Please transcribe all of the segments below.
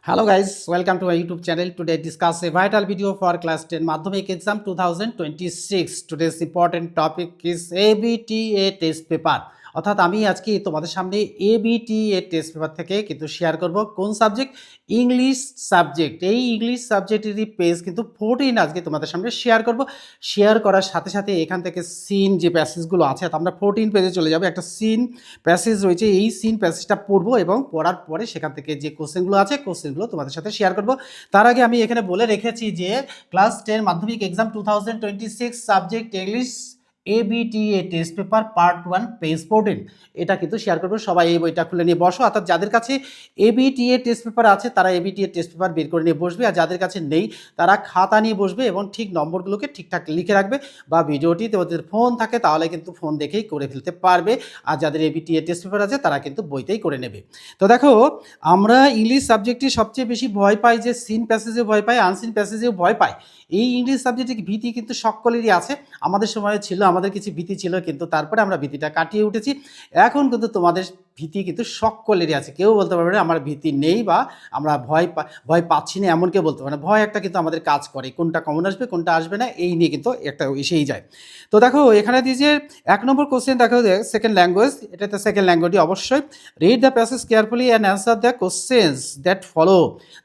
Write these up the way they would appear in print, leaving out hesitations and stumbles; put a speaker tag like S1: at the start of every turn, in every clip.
S1: Hello guys, welcome to my YouTube channel. Today discuss a vital video for class 10 Madhyamik exam 2026. Today's important topic is ABTA test paper. অর্থাৎ আমি আজকে তোমাদের সামনে ABTA test paper থেকে কিন্তু share করব কোন সাবজেক্ট, ইংলিশ সাবজেক্ট। এই ইংলিশ সাবজেক্টেরই পেজ কিন্তু 14 আজকে তোমাদের সামনে শেয়ার করব। শেয়ার করার সাথে সাথে এখান থেকে সিন যে প্যাসেজগুলো আছে, আমরা 14 পেজে চলে যাব। একটা সিন প্যাসেজ রয়েছে, এই সিন প্যাসেজটা পড়বো এবং পড়ার পরে সেখান থেকে যে কোশ্চেনগুলো আছে কোশ্চেনগুলো তোমাদের সাথে শেয়ার করব। তার আগে আমি এখানে বলে রেখেছি যে ক্লাস 10 মাধ্যমিক exam 2026 subject English ABTA test paper part 1 page 14 এটা কিন্তু শেয়ার করবো। সবাই এই বইটা খুলে নিয়ে বসো। অর্থাৎ যাদের কাছে ABTA টেস্ট পেপার আছে তারা ABTA টেস্ট পেপার বের করে নিয়ে বসবে, আর যাদের কাছে নেই তারা খাতা নিয়ে বসবে এবং ঠিক নম্বরগুলোকে ঠিকঠাক লিখে রাখবে, বা ভিডিওটিতে ওদের ফোন থাকে তাহলে কিন্তু ফোন দেখেই করে ফেলতে পারবে। আর যাদের ABTA টেস্ট পেপার আছে তারা কিন্তু বইতেই করে নেবে। তো দেখো, আমরা ইংলিশ সাবজেক্টে সবচেয়ে বেশি ভয় পাই যে সিন প্যাসেজে ভয় পাই, আনসিন প্যাসেজেও ভয় পাই। এই ইংলিশ সাবজেক্টে ভীতি কিন্তু সকলেরই আছে, আমাদের সময় ছিল, আমাদের কিছু ভীতি ছিল, কিন্তু তারপরে আমরা ভীতিটা কাটিয়ে উঠেছি। এখন কিন্তু তোমাদের ভীতি কিন্তু সকলেরই আছে, কেউ বলতে পারবে না আমার ভীতি নেই বা আমরা ভয় পাচ্ছি না, এমন কেউ বলতে পারে না। ভয় একটা কিন্তু আমাদের কাজ করে, কোনটা কমন আসবে কোনটা আসবে না এই নিয়ে কিন্তু একটা এসেই যায়। তো দেখো এখানে দিয়েছে 1 নম্বর কোশ্চেন, দেখো সেকেন্ড ল্যাঙ্গুয়েজ, এটাতে সেকেন্ড ল্যাঙ্গুয়েজই অবশ্যই। Read the passage carefully and answer the questions that follow.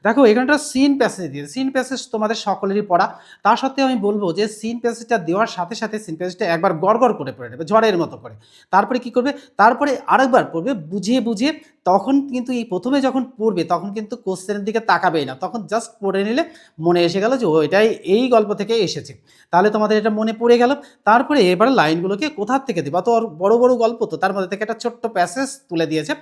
S1: দেখো এখানটা সিন প্যাসেজ দিয়েছে, সিন প্যাসেজ তোমাদের সকলেরই পড়া। তা সত্ত্বেও আমি বলবো যে সিন প্যাসেজটা দেওয়ার সাথে সাথে সিন প্যাসেজটা একবার গড়গড় করে পড়ে নেবে, ঝড়ের মতো করে। তারপরে কি করবে, তারপরে আরেকবার পড়বে বুঝিয়ে বুঝিয়ে। তখন কিন্তু এই প্রথমে যখন পড়বে তখন কিন্তু কোশ্চেনের দিকে তাকাবেই না, তখন জাস্ট পড়ে নিলে মনে এসে গেল যে ওইটাই এই গল্প থেকে এসেছে, তাহলে তোমাদের এটা মনে পড়ে গেল। তারপরে এবার লাইনগুলোকে কোথার থেকে দেবা, তো বড় বড় গল্প, তো তার মধ্যে থেকে একটা ছোট্ট প্যাসেজ তুলে দিয়েছে,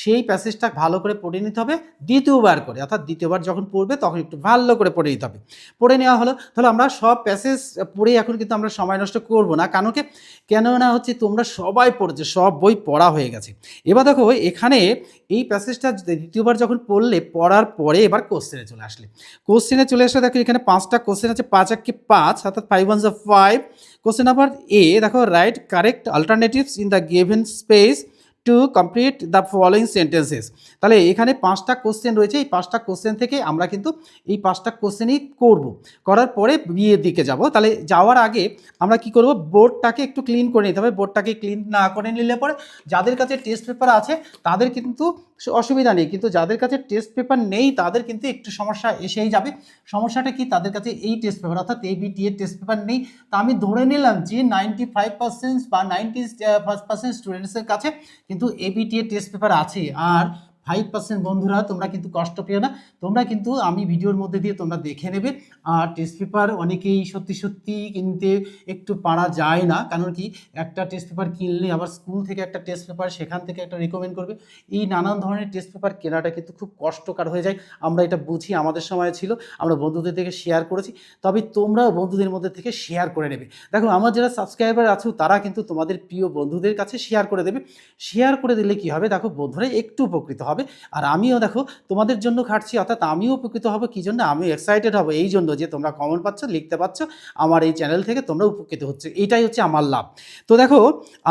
S1: সেই প্যাসেজটা ভালো করে পড়ে নিতে হবে দ্বিতীয়বার করে। অর্থাৎ দ্বিতীয়বার যখন পড়বে তখন একটু ভালো করে পড়ে নিতে হবে। পড়ে নেওয়া হলো, তাহলে আমরা সব প্যাসেজ পড়ে এখন কিন্তু আমরা সময় নষ্ট করব না, কেননা হচ্ছে তোমরা সবাই পড়েছো, সব বই পড়া হয়ে গেছে। এবার দেখো এখানে এই প্যাসেজটা দ্বিতীয়বার যখন পড়লে, পড়ার পরে এবার কোশ্চেনে চলে আসলে, কোশ্চেনে চলে আসলে দেখো এখানে 5টা কোশ্চেন আছে, 5 × 5 অর্থাৎ 5 × 1 = 5। কোশ্চেন নাম্বার এ, দেখো right correct alternatives in the given space two complete the following sentences. তাহলে এখানে 5টা কোশ্চেন রয়েছে, এই 5টা কোশ্চেন থেকে আমরা কিন্তু এই 5টা কোশ্চেনই করব, করার পরে বিয়ের দিকে যাব। তাহলে যাওয়ার আগে আমরা কি করব, বোর্ডটাকে একটু ক্লিন করে নিতে হবে। বোর্ডটাকে ক্লিন না করে নিলে পরে যাদের কাছে টেস্ট পেপার আছে তাদের কিন্তু অসুবিধা নেই, কিন্তু যাদের কাছে টেস্ট পেপার নেই তাদের কিন্তু একটু সমস্যা এসেই যাবে। সমস্যাটা কি, তাদের কাছে এই টেস্ট পেপার অর্থাৎ ABTA টেস্ট পেপার নেই। তা আমি ধরে নিলাম যে 95% বা 90% স্টুডেন্টসের কাছে কিন্তু ABTA টেস্ট পেপার আছে, আর 5% বন্ধুরা তোমরা কিন্তু কষ্ট পেও না, তোমরা কিন্তু আমি ভিডিওর মধ্যে দিয়ে তোমরা দেখে নেবে। আর টেস্ট পেপার অনেকেই সত্যি সত্যি কিনতে একটু পারা যায় না, কারণ কি একটা টেস্ট পেপার কিনলে আবার স্কুল থেকে একটা টেস্ট পেপার, সেখান থেকে একটা রেকমেন্ড করবে, এই নানান ধরনের টেস্ট পেপার কেনাটা কিন্তু খুব কষ্টকর হয়ে যায়। আমরা এটা বুঝি, আমাদের সময় ছিল, আমরা বন্ধুদের থেকে শেয়ার করেছি, তবে তোমরাও বন্ধুদের মধ্যে থেকে শেয়ার করে নেবে। দেখো আমার যারা সাবস্ক্রাইবার আছো তারা কিন্তু তোমাদের প্রিয় বন্ধুদের কাছে শেয়ার করে দেবে। শেয়ার করে দিলে কি হবে, দেখো বন্ধুরা একটু উপকৃত হবে, আর আমিও দেখো তোমাদের জন্য খাটছি, অর্থাৎ আমিও উপকৃত হব। কি জন্য আমি এক্সাইটেড হব, এই জন্য যে তোমরা কমেন্ট পাচ্ছ, লিখতে পাচ্ছ, আমার এই চ্যানেল থেকে তোমরা উপকৃত হচ্ছে, এটাই হচ্ছে আমার লাভ। তো দেখো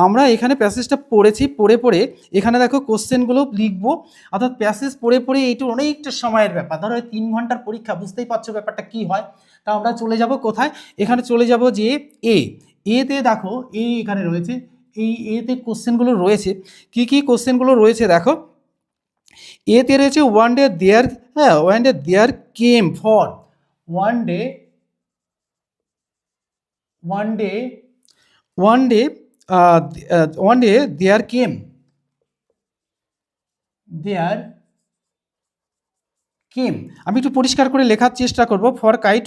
S1: আমরা এখানে প্যাসেজটা পড়েছি, পড়ে এখানে দেখো কোশ্চেনগুলো লিখবো। অর্থাৎ প্যাসেজ পড়ে এইটু অনেকটা সময়ের ব্যাপার, ধরো 3 ঘন্টার পরীক্ষা, বুঝতেই পারছো ব্যাপারটা কি হয়। তা আমরা চলে যাব কোথায়, এখানে চলে যাব যে এতে দেখো এখানে রয়েছে, এই এতে কোশ্চেনগুলো রয়েছে। কি কোশ্চেনগুলো রয়েছে দেখো, এতে রয়েছে one day there came for one day there came আমি একটু পরিষ্কার করে লেখার চেষ্টা করব। For kite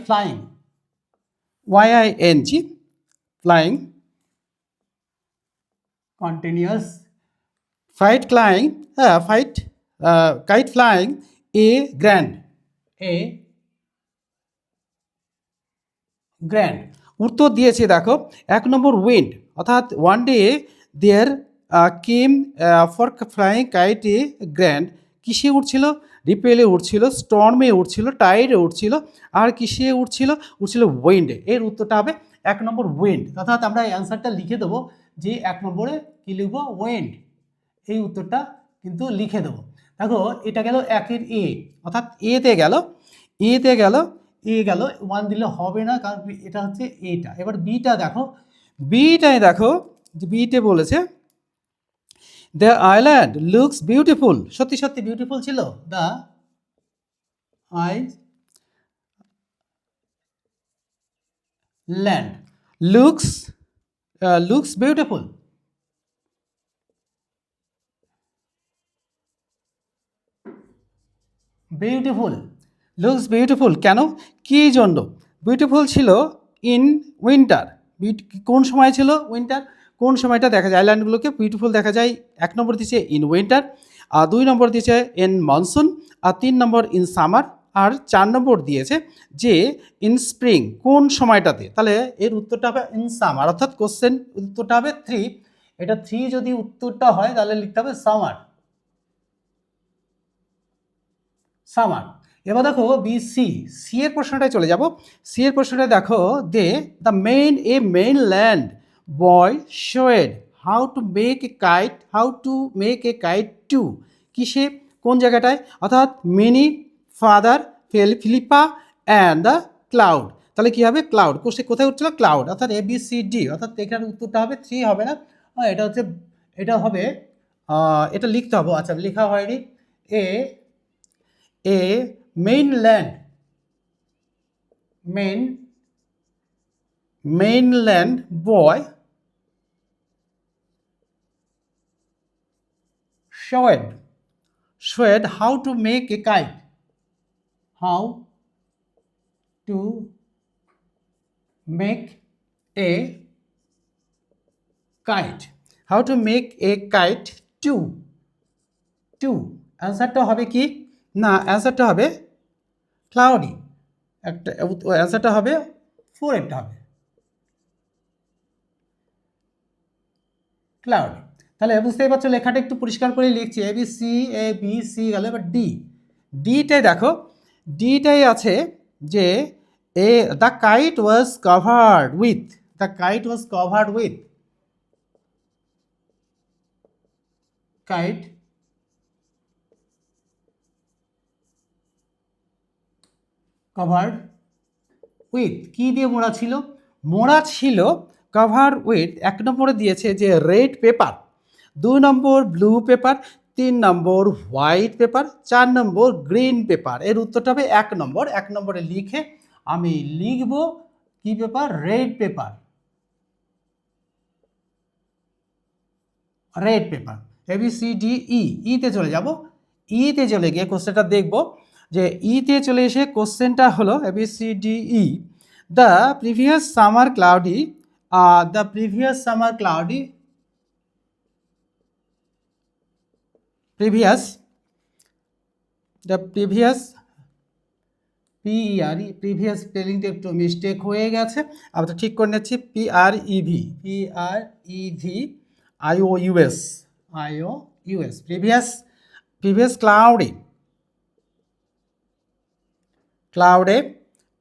S1: flying, YING flying continuous kite flying a grand উত্তর দিয়েছে দেখো 1 নম্বর উইন্ড, অর্থাৎ one day there came for flying kite a grand. কিসে উঠছিল, রিপেলে উঠছিল, স্টর্মে উঠছিল, টাইডে উঠছিল, আর কিসে উঠছিল উইন্ডে। এর উত্তরটা হবে 1 নম্বর উইন্ড। অর্থাৎ আমরা এই অ্যান্সারটা লিখে দেবো যে 1 নম্বরে কি লিখবো, ওয়েন্ড, এই উত্তরটা কিন্তু লিখে দেবো। দেখো এটা গেল 1-এর এ, অর্থাৎ এতে গেল, এতে গেল, এ গেল, 1 দিলে হবে না কারণ এটা হচ্ছে এটা। এবার বিটা দেখো, বিটায় দেখো যে বিতে বলেছে দ্য আইল্যান্ড লুকস বিউটিফুল, সত্যি সত্যি বিউটিফুল ছিল। The island looks beautiful. Beautiful, looks beautiful কেন, কী জন্য বিউটিফুল ছিল? ইন উইন্টার, কোন সময় ছিল? উইন্টার। কোন সময়টা দেখা যায় আইল্যান্ডগুলোকে বিউটিফুল দেখা যায়? 1 নম্বর দিচ্ছে ইন উইন্টার, আর 2 নম্বর দিয়েছে ইন মনসুন, আর 3 নম্বর ইন সামার, আর 4 নম্বর দিয়েছে যে ইন স্প্রিং, কোন সময়টাতে। তাহলে এর উত্তরটা হবে ইন সামার, অর্থাৎ কোশ্চেন উত্তরটা হবে 3। এটা 3 যদি উত্তরটা হয় তাহলে লিখতে হবে সামার, সামার। এবার দেখো বি সি, সি এর প্রশ্নটায় চলে যাব। সি এর প্রশ্নটা দেখো, the mainland boy showed how to make a kite to, কিসে, কোন জায়গাটায়, অর্থাৎ Mini, father, Philippa and the cloud. তাহলে কি হবে? ক্লাউড। কোথায় উঠছিল? ক্লাউড, অর্থাৎ এ বি সি ডি, অর্থাৎ এখানে উত্তরটা হবে 3 হবে না, এটা হচ্ছে, এটা হবে, এটা লিখতে হবে। আচ্ছা লেখা হয়নি। A mainland boy showed how to make a kite, how to make a kite, how to make a kite to অ্যান্সারটা হবে কি না, অ্যান্সারটা হবে ক্লাউডি, একটা অ্যান্সারটা হবে 4, একটা হবে ক্লাউড। তাহলে বুঝতেই পারছো লেখাটা একটু পরিষ্কার করে লিখছি, এ বি সি গেল। এবার ডিটাই দেখো, ডিটাই আছে যে the kite was covered with, kite covered with, কি দিয়ে মোড়া ছিল? মোড়া ছিল কভার উইথ, 1 নম্বরে দিয়েছে যে রেড পেপার, 2 নম্বর ব্লু পেপার, 3 নম্বর হোয়াইট পেপার, 4 নম্বর গ্রিন পেপার। এর উত্তরটা হবে 1 নম্বর। 1 নম্বরে লিখে আমি লিখব কি paper? Red paper, red paper. ABCDE, ইতে চলে যাব। ইতে চলে গিয়ে কোশ্চেনটা দেখব যে ইতে চলে এসে কোশ্চেনটা হলো ABCDE, the previous summer cloudy, previous স্পেলিংটা একটু মিস্টেক হয়ে গেছে, আবার ঠিক করে নিচ্ছি। PREVIOUS, previous cloudy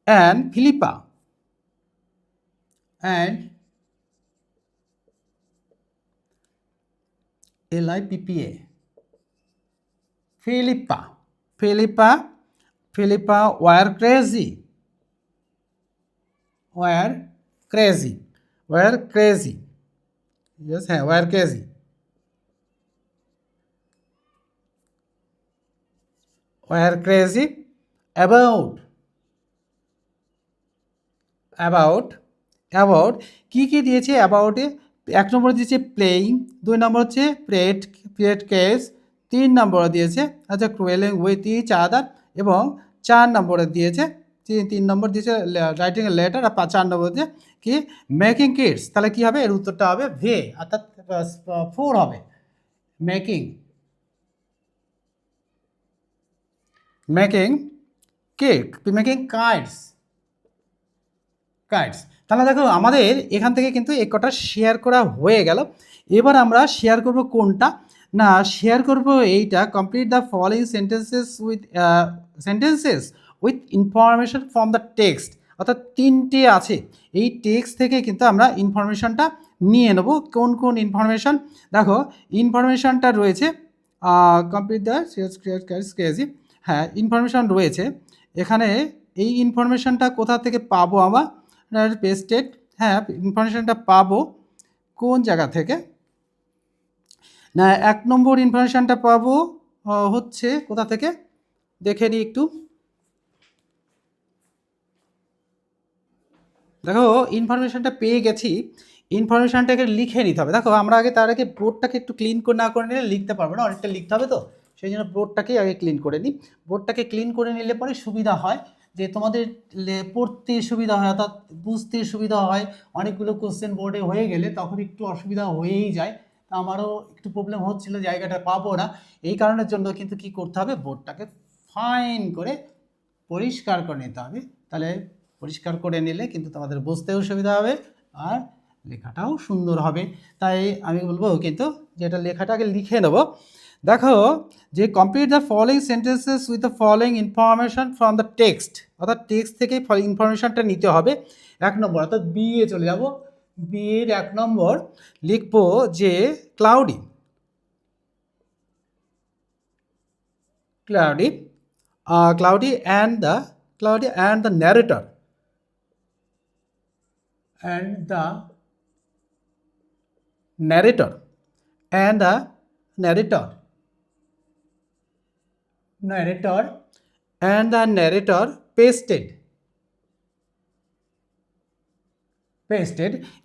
S1: and Philippa and LIPPA, Philippa were crazy, yes, were crazy about কি কি দিয়েছে অ্যাবাউটে? 1 নম্বর দিয়েছে প্লেইং, 2 নম্বর হচ্ছে প্রেড কেস, 3 নম্বরে দিয়েছে আচ্ছা ক্রুয়েলিং উইথ ইচ আদার, এবং 4 নম্বরে দিয়েছে 3 নম্বর দিয়েছে রাইটিং এ লেটার, আর 4 নম্বর দিয়ে কি মেকিং কিডস। তাহলে কি হবে? এর উত্তরটা হবে ভে, অর্থাৎ 4 হবে। Making kites. তাহলে দেখো আমাদের এখান থেকে কিন্তু এক কটা শেয়ার করা হয়ে গেল। এবার আমরা শেয়ার করব কোনটা না, শেয়ার করব এইটা, complete the following sentences with information from the text. অর্থাৎ তিনটে আছে। এই টেক্সট থেকে কিন্তু আমরা ইনফরমেশনটা নিয়ে নেব। কোন কোন ইনফরমেশন? দেখো ইনফরমেশনটা রয়েছে কমপ্লিট দ্য ক্রেজি। হ্যাঁ, ইনফরমেশন রয়েছে এখানে। এই ইনফরমেশনটা কোথা থেকে পাবো আমরা? পেস্টেড। হ্যাঁ, ইনফরমেশনটা পাবো কোন জায়গা থেকে? না, 1 নম্বর ইনফরমেশনটা পাবো হচ্ছে কোথা থেকে দেখে নিই একটু। দেখো ইনফরমেশনটা পেয়ে গেছি, ইনফরমেশনটাকে লিখে নিতে হবে। দেখো আমরা আগে তার আগে বোর্ডটাকে একটু ক্লিন করে না করে নিলে লিখতে পারবো না, অনেকটা লিখতে হবে, তো সেই জন্য বোর্ডটাকে আগে ক্লিন করে নিই। বোর্ডটাকে ক্লিন করে নিলে পরে সুবিধা হয় যে তোমাদের পড়তে সুবিধা হয়, অর্থাৎ বুঝতে সুবিধা হয়। অনেকগুলো কোশ্চেন বোর্ডে হয়ে গেলে তখন একটু অসুবিধা হয়েই যায়। তা আমারও একটু প্রবলেম হচ্ছিল, জায়গাটা পাবো না। এই কারণের জন্য কিন্তু কি করতে হবে, বোর্ডটাকে ফাইন করে পরিষ্কার করে নিতে হবে। তাহলে পরিষ্কার করে নিলে কিন্তু তোমাদের বুঝতেও সুবিধা হবে আর লেখাটাও সুন্দর হবে। তাই আমি বলবো কিন্তু যেটা লেখাটাকে লিখে নেব। দেখো যে complete the following sentences with the following information from the text, অর্থাৎ টেক্সট থেকেই ইনফরমেশনটা নিতে হবে। 1 নম্বর অর্থাৎ বি এ চলে যাব। বি এর 1 নম্বর লিখবো যে cloudy cloudy cloudy and the narrator and the narrator and the narrator narrator and the narrator pasted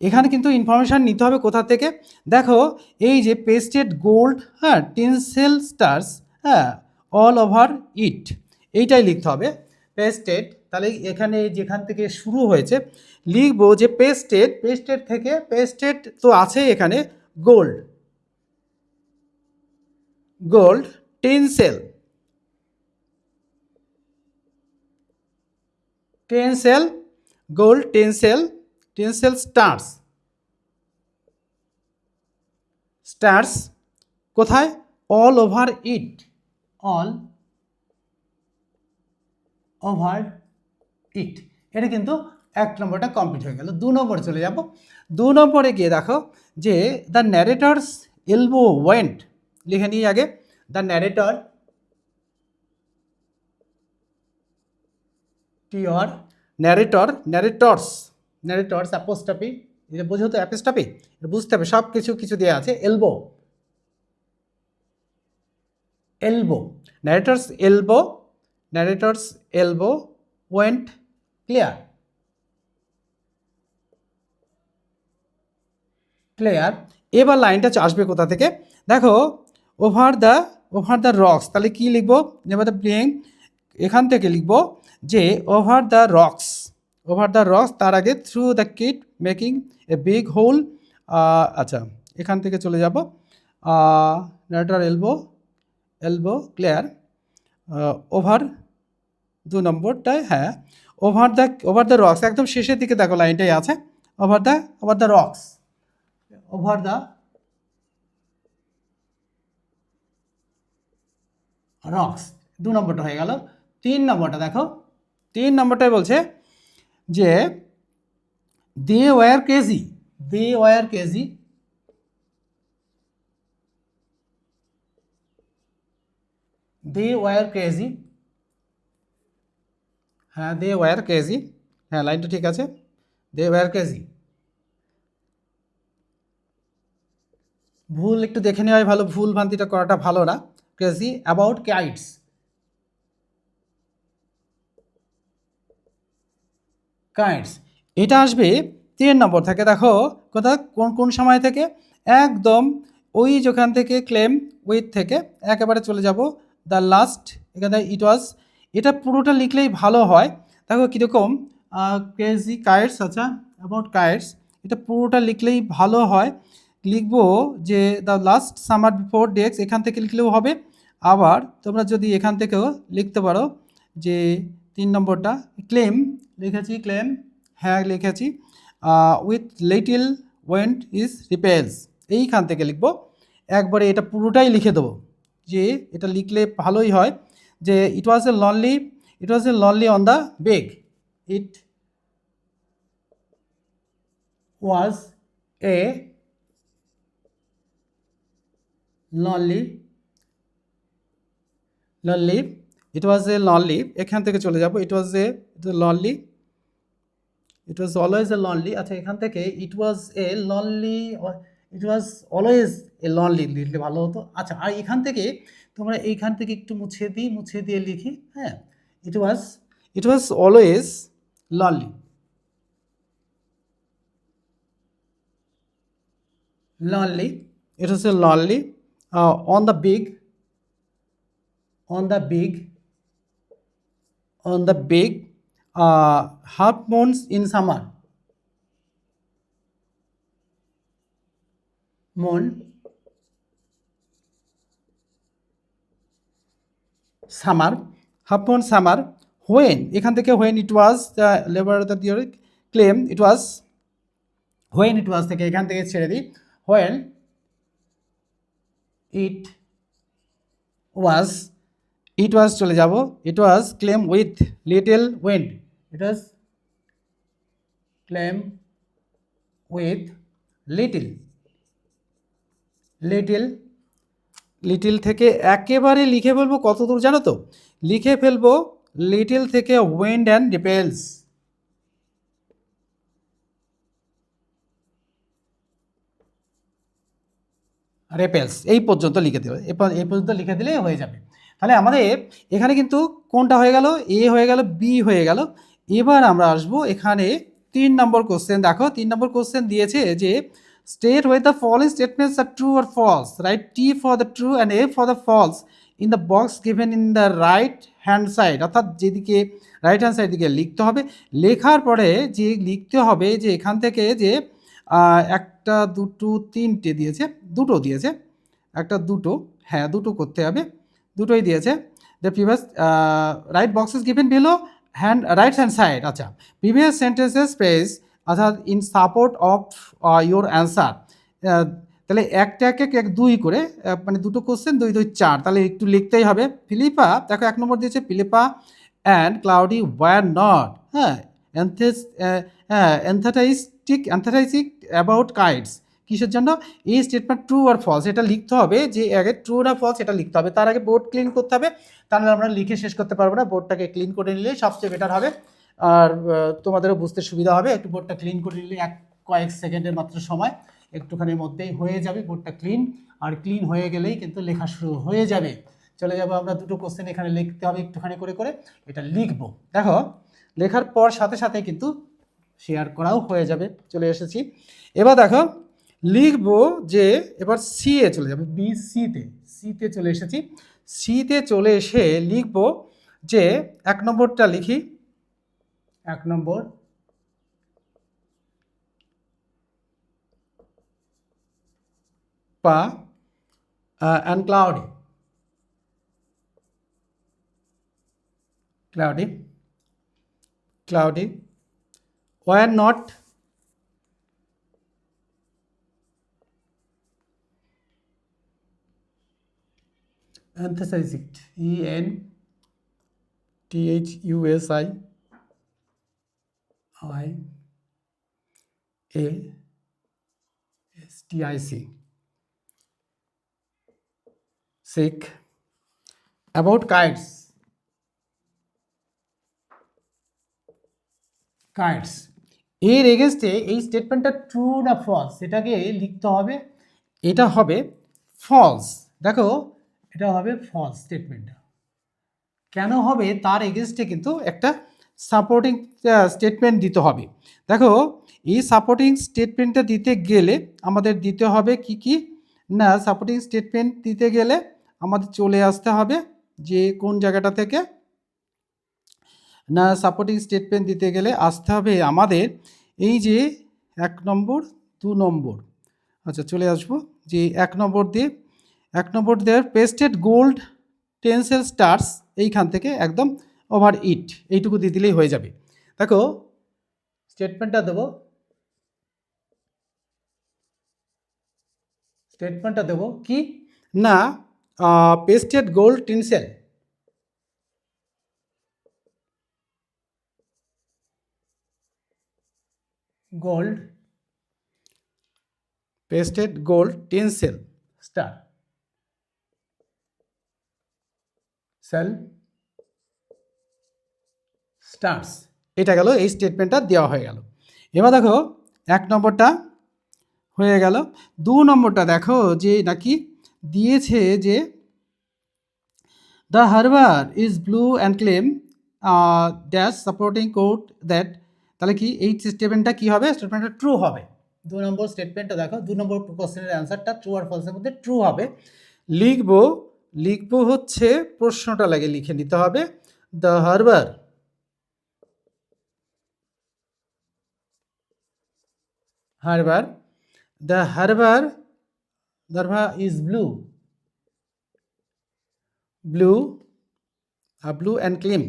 S1: এখানে কিন্তু ইনফরমেশান নিতে হবে কোথা থেকে? দেখো এই যে পেস্টেড গোল্ড, হ্যাঁ, টিনসেল স্টার্স, হ্যাঁ, অল ওভার ইট, এইটাই লিখতে হবে পেস্টেড। তাহলে এখানে যেখান থেকে শুরু হয়েছে লিখবো যে পেস্টেড থেকে, পেস্টেড তো আছে এখানে, gold tinsel gold tinsel stars কোথায়? অল ওভার ইট এটা কিন্তু 1 নম্বরটা কমপ্লিট হয়ে গেল। 2 নম্বরে চলে যাব। 2 নম্বরে গিয়ে দেখো যে দ্য ন্যারেটরস এলবো ওয়েন্ট, লিখে নিই আগে। দ্য ন্যারেটরস অ্যাপোস্ট্রফি, এটা বোঝো তো অ্যাপোস্ট্রফি, এটা বুঝতে হবে, সব কিছু দেওয়া আছে। Elbow narrator's elbow went clear. এবার লাইনটা আসবে কোথা থেকে? দেখো ওভার দ্য রক্স, তাহলে কি লিখবো? নেভার দ্য প্লেইং, এখান থেকে লিখবো যে ওভার দ্য রক্স, তার আগে through the kit making a big whole. আচ্ছা, এখান থেকে চলে যাব ন্যারেটর এলবো ক্লিয়ার। ওভার 2 নম্বরটায়, হ্যাঁ, ওভার দ্য রক্স, একদম শেষের দিকে দেখো লাইনটাই আছে, ওভার দ্য রক্স 2 নম্বরটা হয়ে গেল। 3 নম্বরটা দেখো, 3 নম্বরটায় বলছে যে দে ওয়ার ক্রেজি, হ্যাঁ, দে ওয়ার ক্রেজি, হ্যাঁ, লাইনটা ঠিক আছে। দে ওয়ার ক্রেজি, ভুল একটু দেখে নেওয়াই ভালো, ভুল ভ্রান্তিটা করাটা ভালো না। ক্রেজি অ্যাবাউট কাইটস, এটা আসবে 3 নম্বর থেকে। দেখো কোথা কোন সময় থেকে? একদম ওই যেখান থেকে ক্লেম উইথ থেকে একেবারে চলে যাব দ্য লাস্ট, এখানে ইট ওয়াজ, এটা পুরোটা লিখলেই ভালো হয়। দেখো কীরকম ক্রেজি কাইটস, আচ্ছা অ্যাবাউট কাইটস, এটা পুরোটা লিখলেই ভালো হয়। লিখবো যে দ্য লাস্ট সামার বিফোর ডেক্স, এখান থেকে লিখলেও হবে। আবার তোমরা যদি এখান থেকেও লিখতে পারো যে 3 নম্বরটা ক্লেম, লিখেছি ক্লেম, হ্যাঁ লিখেছি, উইথ লিটিল ওয়েন্ট ইজ রিপেলস, এইখান থেকে লিখবো। একবারে এটা পুরোটাই লিখে দেবো, যে এটা লিখলে ভালোই হয় যে it was a lonely on the beg, it was a lonely it was a lonely এখান থেকে চলে যাব it was lonely it was always a lonely আচ্ছা এখান থেকে it was a lonely or it was always a lonely লিখলে ভালো হতো আচ্ছা আর এখান থেকে তোমরা এইখান থেকে একটু মুছে দিয়ে লিখি হ্যাঁ it was always lonely it was a lonely on the big half moons in summer moon summer half moon summer when এখান থেকে when it was the labor the theory claim it was when it was থেকে এখান থেকে ছেড়ে দিই when it was চলে যাব it was claim with little wind it was claim with little থেকে একেবারে লিখে ফেলবো কত দূর জানো তো লিখে ফেলবো লিটল থেকে উইন্ড অ্যান্ড রেপেলস এই পর্যন্ত লিখে দেবে এই পর্যন্ত লিখে দিলে হয়ে যাবে তাহলে আমাদের এখানে কিন্তু কোনটা হয়ে গেল এ হয়ে গেল বি হয়ে গেল এবার আমরা আসবো এখানে 3 নম্বর কোশ্চেন দেখো 3 নম্বর কোশ্চেন দিয়েছে যে state whether the following statements are true or false write T for the true and A for the false in the box given in the right hand side অর্থাৎ যেদিকে রাইট হ্যান্ড সাইড দিকে লিখতে হবে লেখার পরে যে লিখতে হবে যে এখান থেকে যে একটা দুটো তিনটে দিয়েছে দুটো দিয়েছে একটা দুটো হ্যাঁ দুটো করতে হবে দুটোই দিয়েছে the previous right boxes given below right hand side আচ্ছা প্রিভিয়াস সেন্টেন্সেস পেজ অর্থাৎ in support of your answer তাহলে একটা এক দুই করে মানে দুটো কোশ্চেন 2 2 4 তাহলে একটু লিখতেই হবে ফিলিপা দেখো 1 নম্বর দিয়েছে Philippa and cloudy were not হ্যাঁ এনথেটাইস্টিক অ্যাবাউট কাইটস কিসের জন্য এই স্টেটমেন্ট ট্রু আর ফলস এটা লিখতে হবে যে আগে ট্রু না ফলস এটা লিখতে হবে তার আগে বোর্ড ক্লিন করতে হবে তাহলে আমরা লিখে শেষ করতে পারবো না বোর্ডটাকে ক্লিন করে নিলে সবচেয়ে বেটার হবে আর তোমাদেরও বুঝতে সুবিধা হবে একটু বোর্ডটা ক্লিন করে নিলে কয়েক সেকেন্ডের মাত্র সময় একটুখানির মধ্যেই হয়ে যাবে বোর্ডটা ক্লিন আর ক্লিন হয়ে গেলেই কিন্তু লেখা শুরু হয়ে যাবে চলে যাব আমরা দুটো কোশ্চেন এখানে লিখতে হবে একটুখানি করে করে এটা লিখবো দেখো লেখার পর সাথে সাথে কিন্তু শেয়ার করাও হয়ে যাবে চলে এসেছি এবার দেখো লিখবো যে এবার সি এ চলে যাবে বি সিতে চলে এসেছি সিতে চলে এসে লিখবো যে 1 নম্বরটা লিখি 1 নম্বর পা and cloudy were not enthusiastic enthusiastic sick about kites এর এগেনস্টে এই স্টেটমেন্টটা ট্রু না ফলস এটাকে লিখতে হবে এটা হবে ফলস দেখো এটা হবে ফলস স্টেটমেন্টটা কেন হবে তার এগেনস্টে কিন্তু একটা সাপোর্টিং স্টেটমেন্ট দিতে হবে দেখো এই সাপোর্টিং স্টেটমেন্টটা দিতে গেলে আমাদের দিতে হবে কি না সাপোর্টিং স্টেটমেন্ট দিতে গেলে আমাদের চলে আসতে হবে যে কোন জায়গাটা থেকে না সাপোর্টিং স্টেটমেন্ট দিতে গেলে আসতে হবে আমাদের এই যে 1 নম্বর 2 নম্বর আচ্ছা চলে আসবো যে 1 নম্বর দেওয়ার পেস্টেড গোল্ড টেন্সেল স্টার্স এইখান থেকে একদম ওভার ইট এইটুকু দিয়ে দিলেই হয়ে যাবে দেখো স্টেটমেন্টটা দেবো কি না pasted gold tinsel gold pasted gold tinsel star sell stars, এটা গেল, এই স্টেটমেন্টটা দেওয়া হয়ে গেল। এবার দেখো 1 নম্বরটা হয়ে গেল। 2 নম্বরটা দেখো যে নাকি দিয়েছে যে the harbour is blue and claim dash supporting code that, তাহলে কি এই স্টেটমেন্টটা কি হবে? স্টেটমেন্টটা ট্রু হবে। 2 নম্বর স্টেটমেন্টটা দেখো, 2 নম্বর কোশ্চেনের অ্যান্সারটা ট্রু আর ফলসের মধ্যে ট্রু হবে। লিখবো হচ্ছে প্রশ্নটা লাগে লিখে নিতে হবে, the harbour the harbor is blue and claim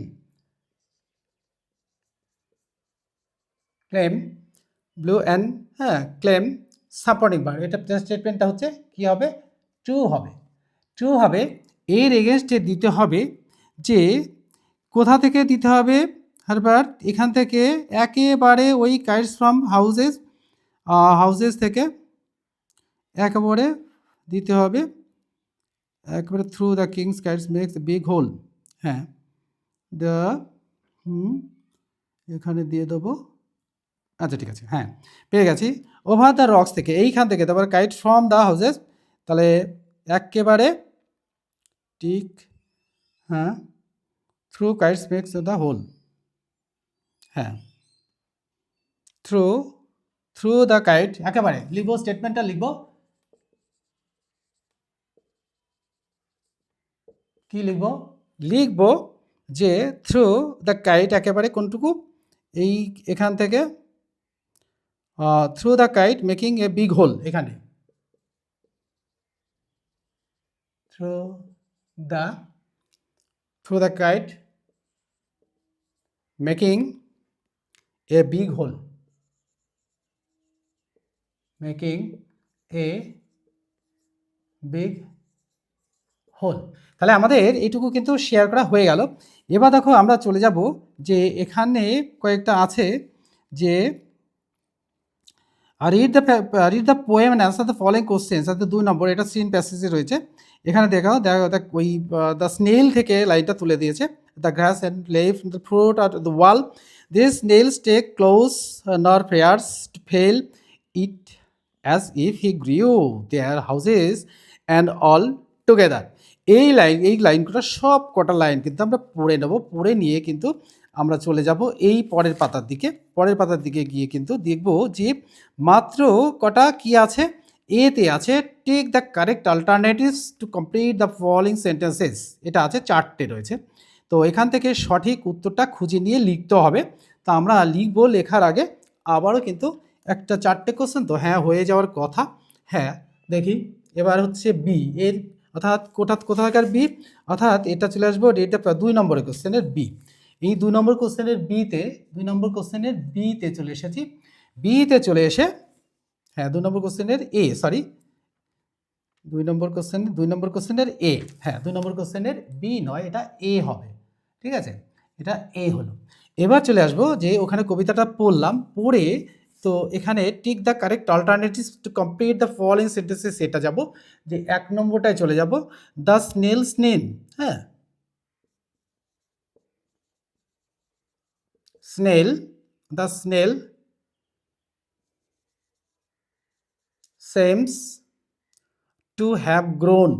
S1: blue and claim supporting বার, এটা স্টেটমেন্টটা হচ্ছে কি হবে? ট্রু হবে। এর এগেনস্টে দিতে হবে যে কোথা থেকে দিতে হবে? হারবার এখান থেকে একেবারে ওই কাইটস ফ্রম হাউসেস থেকে একেবারে দিতে হবে, একেবারে through the kings kites makes big hole. হ্যাঁ, দ্য এখানে দিয়ে দেবো, আচ্ছা ঠিক আছে, হ্যাঁ পেয়ে গেছি। ওভার দ্য রক্স থেকে, এইখান থেকে, তারপরে কাইট ফ্রম দ্য হাউসেস, তাহলে একেবারে ঠিক, হ্যাঁ through kites makes the hole, হ্যাঁ থ্রু দ্য কাইট, একেবারে লিখবো, স্টেটমেন্টটা লিখবো কি লিখবো যে থ্রু দ্য কাইট, একেবারে কোনটুকু? এই এখান থেকে through the kite making a big hole, এখানে through the kite making a big hole, তাহলে আমাদের এইটুকু কিন্তু শেয়ার করা হয়ে গেল। এবার দেখো আমরা চলে যাব যে এখানে কয়েকটা আছে যে read the poem and answer the following questions, অর্থাৎ 2 নম্বর, এটা সিন প্যাসেজে রয়েছে। এখানে দেখো ওই দ্য স্নেল থেকে লাইনটা তুলে দিয়েছে, the grass and leave the fruit আর the wall, this snails take close nor prayers to fell it as if he grew their houses and all together. এই লাইনগুলো সব কটা লাইন কিন্তু আমরা পড়ে নেব, পড়ে নিয়ে কিন্তু আমরা চলে যাব এই পরের পাতার দিকে গিয়ে কিন্তু দেখব যে মাত্র কটা কি আছে, এতে আছে take the correct alternatives to complete the following sentences, এটা আছে 4টে রয়েছে। তো এখান থেকে সঠিক উত্তরটা খুঁজে নিয়ে লিখতে হবে। তো আমরা লিখবো, লেখার আগে আবারও কিন্তু একটা 4টে কোশ্চেন তো হ্যাঁ হয়ে যাওয়ার কথা। হ্যাঁ দেখি, এবার হচ্ছে বি এর, অর্থাৎ কোথাকার বি, অর্থাৎ এটা চলে আসবো, এটা 2 নম্বরের কোশ্চেনের বি। এই 2 নম্বর কোশ্চেনের বিতে চলে এসেছি, বিতে চলে এসে, হ্যাঁ 2 নম্বর কোশ্চেনের এ, সরি 2 নম্বর কোশ্চেনের এ, হ্যাঁ 2 নম্বর কোশ্চেনের বি নয়, এটা এ হবে, ঠিক আছে, এটা এ হলো। এবার চলে আসবো যে ওখানে কবিতাটা পড়লাম, পড়ে তো এখানে tick the correct alternatives to complete the following sentences, সেটা যাব যে 1 নম্বরটায় চলে যাব, দ্য স্নেলস নেম, হ্যাঁ the snail seems to have grown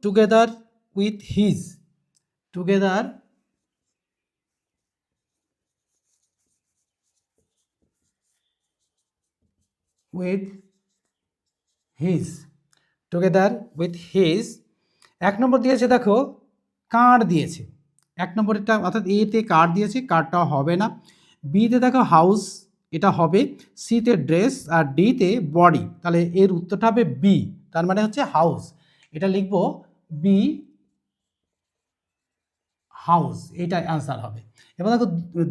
S1: together with his এক নম্বর দিয়েছে দেখো কার্ড দিয়েছে, 1 নম্বরেরটা, অর্থাৎ এতে কার্ড দিয়েছে, কার্ডটা হবে না। বিতে দেখো হাউস, এটা হবে। সিতে ড্রেস, আর ডিতে বডি, তাহলে এর উত্তরটা হবে বি, তার মানে হচ্ছে হাউস, এটা লিখবো বি হাউস, এটা অ্যান্সার হবে। এবার দেখো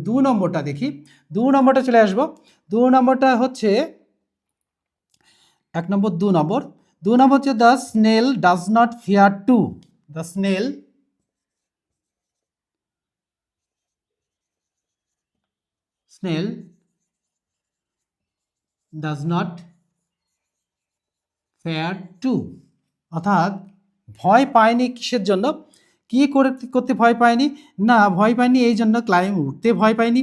S1: 2 নম্বরটা দেখি, 2 নম্বরটা চলে আসবো। 2 নম্বরটা হচ্ছে 1 নম্বর 2 নম্বর হচ্ছে the snail does not fear to, the snail snail does not fear to, অর্থাৎ ভয় পায়নি কিসের জন্য, কি করতে ভয় পায়নি, না ভয় পায়নি এই জন্য ক্লাইম্ব উঠতে ভয় পায়নি,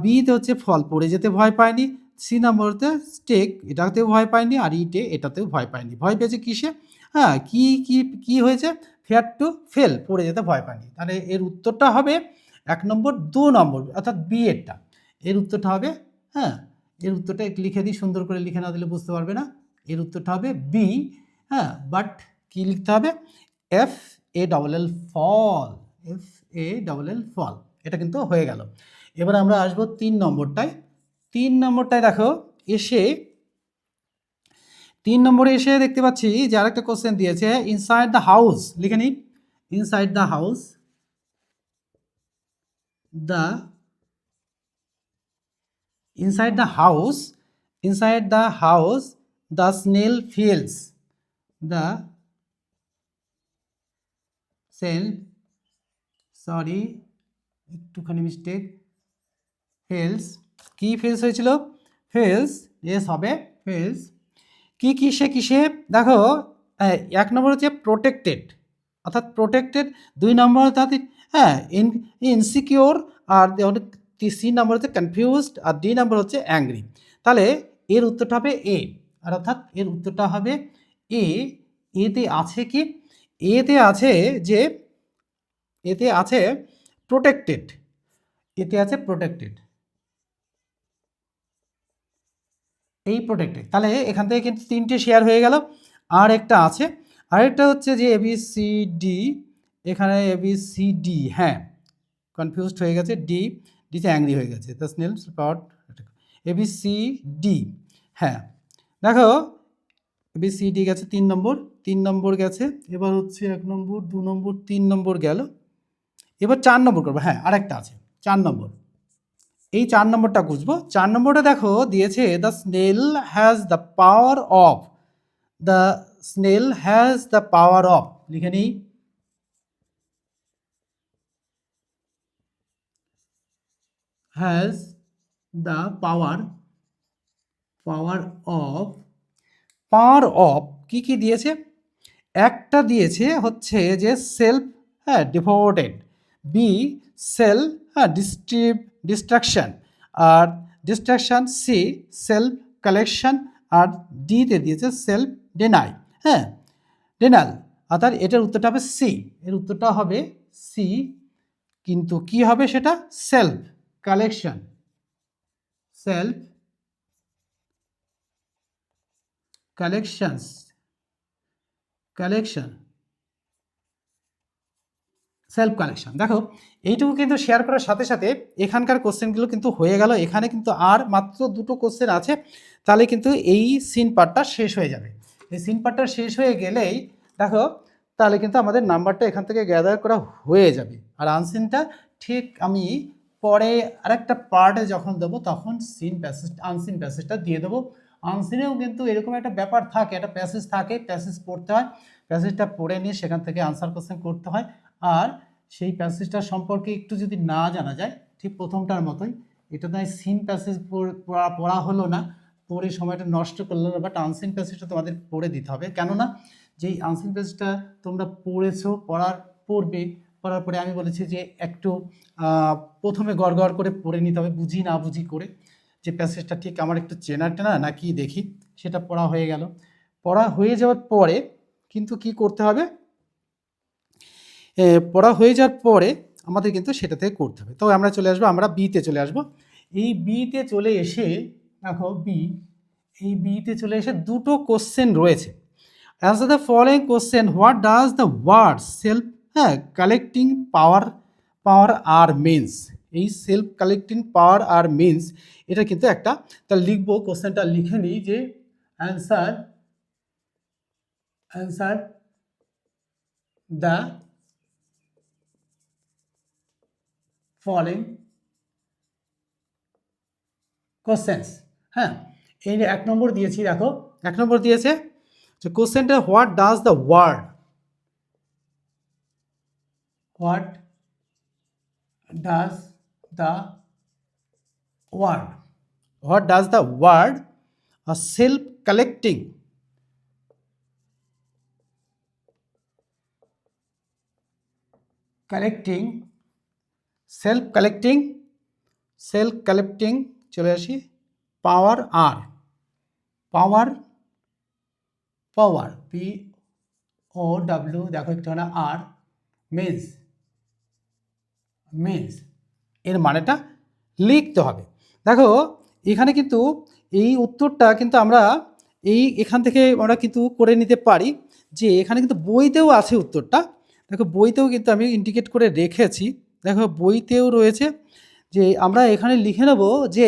S1: বিতে হচ্ছে ফল পড়ে যেতে ভয় পায়নি, সি নম্বরতে স্টেক এটাতেও ভয় পায়নি, আর ইটে এটাতেও ভয় পায়নি। ভয় পেয়েছে কিসে, হ্যাঁ কি কি কি হয়েছে, ফেয়ার টু ফেল, পড়ে যেতে ভয় পায়নি। তাহলে এর উত্তরটা হবে 1 নম্বর 2 নম্বর, অর্থাৎ বি এরটা, এর উত্তরটা হবে, হ্যাঁ এর উত্তরটা একটু লিখে দিই, সুন্দর করে লিখে না দিলে বুঝতে পারবে না। এর উত্তরটা হবে বি, হ্যাঁ বাট কি লিখতে হবে, F A double L fall, F A double L fall, এটা কিন্তু হয়ে গেল। এবার আমরা আসবো 3 নম্বরটায়। 3 নম্বরটায় দেখো এসে, 3 নম্বরে এসে দেখতে পাচ্ছি যে আরেকটা কোশ্চেন দিয়েছে, ইনসাইড দ্য হাউস, লিখে নিই, inside the house the, inside the house, inside the house the snail feels, the snail, sorry একটুখানি মিস্টেক, ফেলস, কি ফেলস হয়েছিল, ফেলস, এস হবে ফেলস, কি কিসে কিসে দেখো, 1 নম্বর হচ্ছে প্রোটেক্টেড, অর্থাৎ প্রোটেক্টেড, 2 নম্বর অর্থাৎ হ্যাঁ ইনসিকিওর, আর সি নম্বর হচ্ছে কনফিউজড, আর ডি নম্বর হচ্ছে অ্যাংরি। তাহলে এর উত্তরটা হবে এ, আর অর্থাৎ এর উত্তরটা হবে এ। এতে আছে কি, এতে আছে যে, এতে আছে প্রোটেক্টেড, এতে আছে প্রোটেক্টেড, এই প্রোটেক্টেড। তাহলে এখান থেকে কিন্তু 3টে শেয়ার হয়ে গেল, আর একটা আছে, আরেকটা হচ্ছে যে ABCD, এখানে ABCD, হ্যাঁ কনফিউজড হয়ে গেছে, ডিতে অ্যাংরি হয়ে গেছে, দ্য স্নেল স্পট, ABCD, হ্যাঁ দেখো ABCD গেছে 3 নম্বর, 3 নম্বর গেছে, এবার হচ্ছে 1 নম্বর 2 নম্বর 3 নম্বর গেল, এবার 4 নম্বর করবো, হ্যাঁ আরেকটা আছে 4 নম্বর, এই 4 নম্বরটা খুঁজবো। 4 নম্বরটা দেখো দিয়েছে, the snail has the power of, the snail has the power of, লিখে নিই, has the power, power of, power of কি কি দিয়েছে, একটা দিয়েছে হচ্ছে যে সেলফ, হ্যাঁ ডিভোটেড, বি সেল, হ্যাঁ ডিস্ট্রাকশন, আর ডিস্ট্রাকশন, সি সেলফ কালেকশন, আর ডিতে দিয়েছে সেলফ ডেনাই, হ্যাঁ ডেনাল, অর্থাৎ এটার উত্তরটা হবে সি, এর উত্তরটা হবে সি, কিন্তু কি হবে সেটা, self collection, self collections, collection, self collection. দেখো এইটুকু কিন্তু শেয়ার করার সাথে সাথে এখানকার কোশ্চেনগুলো কিন্তু হয়ে গেল, এখানে কিন্তু আর মাত্র 2টো কোশ্চেন আছে, তাহলে কিন্তু এই সিন পার্টটা শেষ হয়ে যাবে। এই সিন পার্টটা শেষ হয়ে গেলেই দেখো তাহলে কিন্তু আমাদের নাম্বারটা এখান থেকে গ্যাদার করা হয়ে যাবে, আর আনসিনটা ঠিক আমি পরে আরেকটা পার্টে যখন দেবো তখন সিন প্যাসেজ, আনসিন প্যাসেজটা দিয়ে দেবো। আনসিনেও কিন্তু এরকম একটা ব্যাপার থাকে, একটা প্যাসেজ থাকে, প্যাসেজ পড়তে হয়, প্যাসেজটা পড়ে নিয়ে সেখান থেকে আনসার কোশ্চেন করতে হয়, আর সেই প্যাসেজটা সম্পর্কে একটু যদি না জানা যায়, ঠিক প্রথমটার মতোই, এটা নয় সিন প্যাসেজ পড়া হলো না, পড়ে সময়টা নষ্ট করলো না, বাট আনসিন প্যাসেজটা তোমাদের পড়ে দিতে হবে, কেননা যেই আনসিন প্যাসেজটা তোমরা পড়েছো, পড়বে, পড়ার পরে আমি বলেছি যে একটু প্রথমে গড় গড় করে পড়ে নিতে হবে, বুঝি না বুঝি করে, যে প্যাসেজটা ঠিক আমার একটু চেনা টেনা নাকি দেখি, সেটা পড়া হয়ে গেল। পড়া হয়ে যাওয়ার পরে কিন্তু কি করতে হবে, পড়া হয়ে যাওয়ার পরে আমাদের কিন্তু সেটা থেকে করতে হবে। তো আমরা চলে আসবো, আমরা বিতে চলে আসবো। এই বিতে চলে এসে দেখো এই বিতে চলে এসে 2টো কোশ্চেন রয়েছে। Answer the following question, what does the word self, হ্যাঁ কালেক্টিং পাওয়ার, পাওয়ার আর মিনস, এই সেলফ কালেক্টিং পাওয়ার আর মিনস, এটা কিন্তু একটা, তা লিখবো, কোশ্চেনটা লিখে নিই যে answer, answer the following questions, হ্যাঁ এই 1 নম্বর দিয়েছি, দেখো 1 নম্বর দিয়েছে যে কোশ্চেনটা, what does the word, what does the word. What does the word self-collecting self-collecting চলে আসি পাওয়ার আর পাওয়ার পি ও ডাব্লিউ দেখো একটু না আর মিনস এর মানেটা লিখতে হবে। দেখো এখানে কিন্তু এই উত্তরটা কিন্তু আমরা এখান থেকে আমরা কিন্তু করে নিতে পারি যে এখানে কিন্তু বইতেও আছে উত্তরটা। দেখো বইতেও কিন্তু আমি ইন্ডিকেট করে রেখেছি, দেখো বইতেও রয়েছে যে আমরা এখানে লিখে নেব যে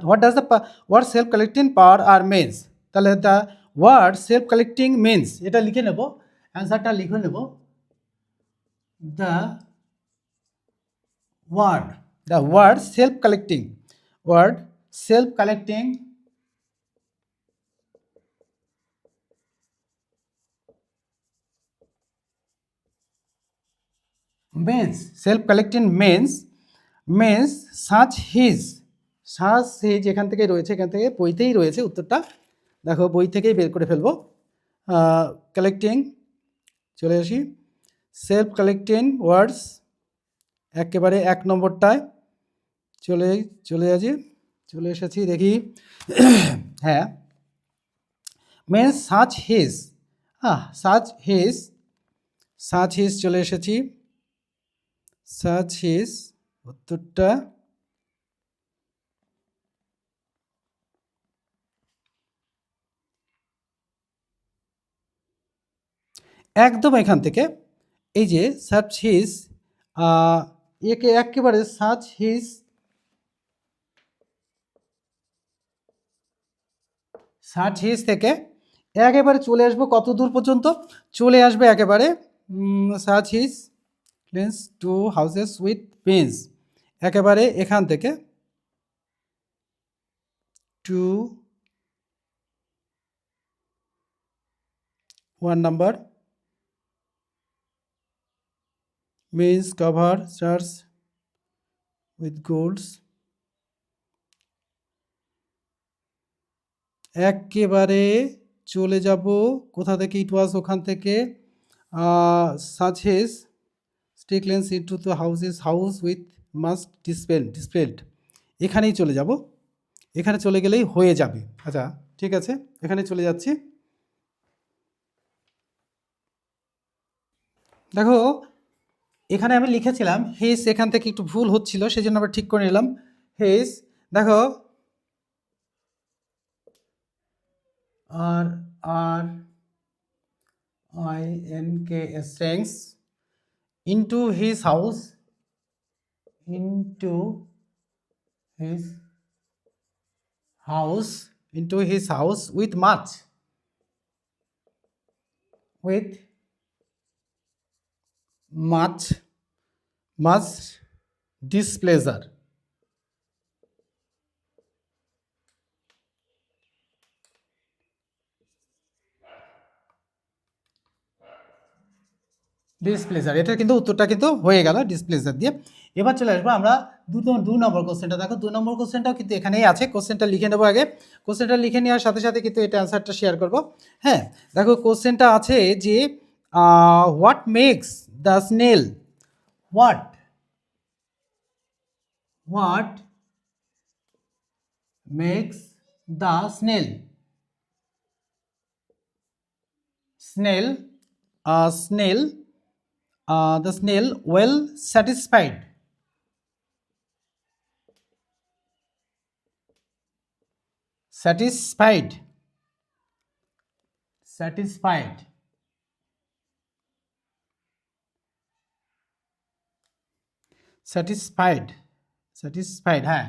S1: what does the word self collecting power R means, তাহলে the word self collecting means এটা লিখে নেব, অ্যান্সারটা লিখে নেব the word self collecting means such his এখান থেকে রয়েছে, এখান থেকে বইতেই রয়েছে উত্তরটা, দেখো বই থেকেই বের করে ফেলবো। কালেক্টিং চলে আসি সেলফ কালেক্টিং ওয়ার্ডস একেবারে 1 নম্বরটায় চলে এসেছি দেখি। হ্যাঁ means such his চলে এসেছি, such his উত্তরটা একদম এখান থেকে এই যে সার্চ হিজ একে একেবারে সার্চ হিজ থেকে একেবারে চলে আসবো কত দূর পর্যন্ত, চলে আসবে একেবারে search his cleans to houses with pens, একেবারে এখান থেকে to 1 number means cover church with golds, একেবারে চলে যাব কোথা থেকে ইট ওয়াজ ওখান থেকে sages stick lens into the house with must dispelled এখানেই চলে যাব, এখানে চলে গেলেই হয়ে যাবে। আচ্ছা ঠিক আছে, এখানে চলে যাচ্ছি। দেখো এখানে আমি লিখেছিলাম হিস, এখান থেকে একটু ভুল হচ্ছিল সেই জন্য আবার ঠিক করে নিলাম হিস। দেখো RINK strengths into his house with much displeasure. Displeasure, এটা কিন্তু উত্তরটা কিন্তু হয়ে গেল ডিসপ্লেজার দিয়ে। এবার চলে আসবো আমরা 2 নম্বর কোশ্চেনটা। দেখো 2 নম্বর কোশ্চেনটাও কিন্তু এখানেই আছে, কোশ্চেনটা লিখে নেবো আগে। কোশ্চেনটা লিখে নেওয়ার সাথে সাথে কিন্তু এটা অ্যান্সারটা শেয়ার করব। হ্যাঁ দেখো কোশ্চেনটা আছে যে what makes the snail what makes the snail the snail well satisfied. Satisfied. হ্যাঁ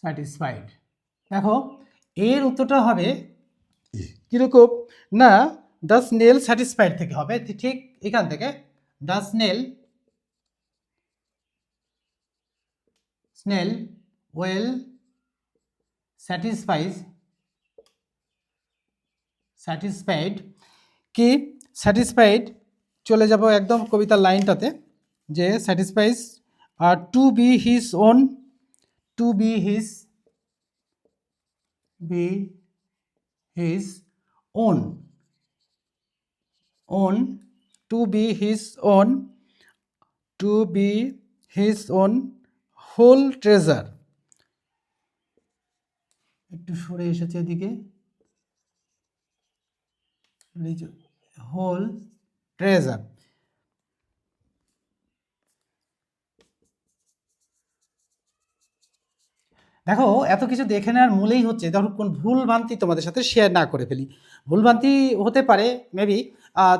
S1: স্যাটিসফাইড। দেখো এর উত্তরটা হবে কিরকম না, দ্য স্নেল স্যাটিসফাইড থেকে হবে, ঠিক এখান থেকে দ্য স্নেল ওয়েল স্যাটিসফাইড কি স্যাটিসফাইড চলে যাব একদম কবিতার লাইনটাতে যে satisfies to be his own, to be his own, own, to be his own, to be his own whole treasure, একটু সরে এসেছে এদিকে, হোল ট্রেজার। দেখো এত কিছু দেখে নেওয়ার মূলেই হচ্ছে ধরো কোন ভুল ভ্রান্তি তোমাদের সাথে শেয়ার না করে ফেলি। ভুল ভ্রান্তি হতে পারে মেবি,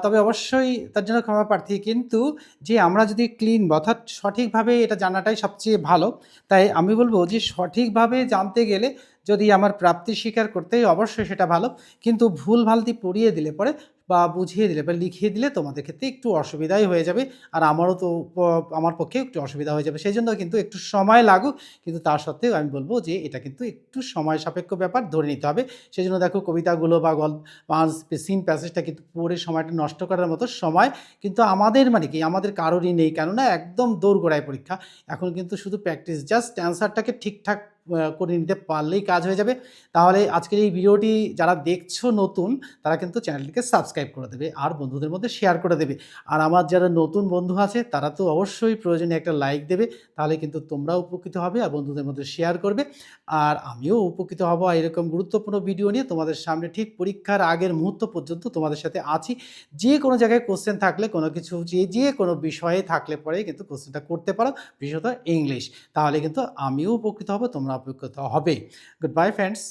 S1: তবে অবশ্যই তার জন্য ক্ষমা প্রার্থী, কিন্তু যে আমরা যদি ক্লিন অর্থাৎ সঠিকভাবে এটা জানাটাই সবচেয়ে ভালো। তাই আমি বলবো যে সঠিকভাবে জানতে গেলে যদি আমার প্রাপ্তি স্বীকার করতে অবশ্যই সেটা ভালো, কিন্তু ভুল ভ্রান্তি পড়িয়ে দিলে পরে বা বুঝিয়ে দিলে বা লিখিয়ে দিলে তোমাদের ক্ষেত্রে একটু অসুবিধাই হয়ে যাবে, আর আমারও তো আমার পক্ষে একটু অসুবিধা হয়ে যাবে। সেই জন্য কিন্তু একটু সময় লাগুক, কিন্তু তা সত্ত্বেও আমি বলবো যে এটা কিন্তু একটু সময় সাপেক্ষ ব্যাপার, ধরে নিতে হবে। সেই জন্য দেখো কবিতাগুলো বা গল্প সিন প্যাসেজটা কিন্তু পড়ে সময়টা নষ্ট করার মতো সময় কিন্তু আমাদের মানে কি আমাদের কারোরই নেই, কেননা একদম দোরগোড়ায় পরীক্ষা। এখন কিন্তু শুধু প্র্যাকটিস, জাস্ট অ্যান্সারটাকে ঠিকঠাক করে নিতে পারলেই কাজ হয়ে যাবে। তাহলে আজকের এই ভিডিওটি যারা দেখছো নতুন, তারা কিন্তু চ্যানেলটিকে সাবস্ক্রাইব করে দেবে আর বন্ধুদের মধ্যে শেয়ার করে দেবে। আর আমার যারা নতুন বন্ধু আছে তারা তো অবশ্যই প্রয়োজনে একটা লাইক দেবে, তাহলে কিন্তু তোমরাও উপকৃত হবে আর বন্ধুদের মধ্যে শেয়ার করবে। আর আমিও উপকৃত হব এরকম গুরুত্বপূর্ণ ভিডিও নিয়ে তোমাদের সামনে ঠিক পরীক্ষার আগের মুহূর্ত পর্যন্ত তোমাদের সাথে আছি। যে কোনো জায়গায় কোশ্চেন থাকলে, কোনো কিছু যে কোনো বিষয়ে থাকলে পরে কিন্তু কোশ্চেনটা করতে পারো, বিশেষত ইংলিশ। তাহলে কিন্তু আমিও উপকৃত হব, তোমরা উপকৃত হবে। Good bye friends.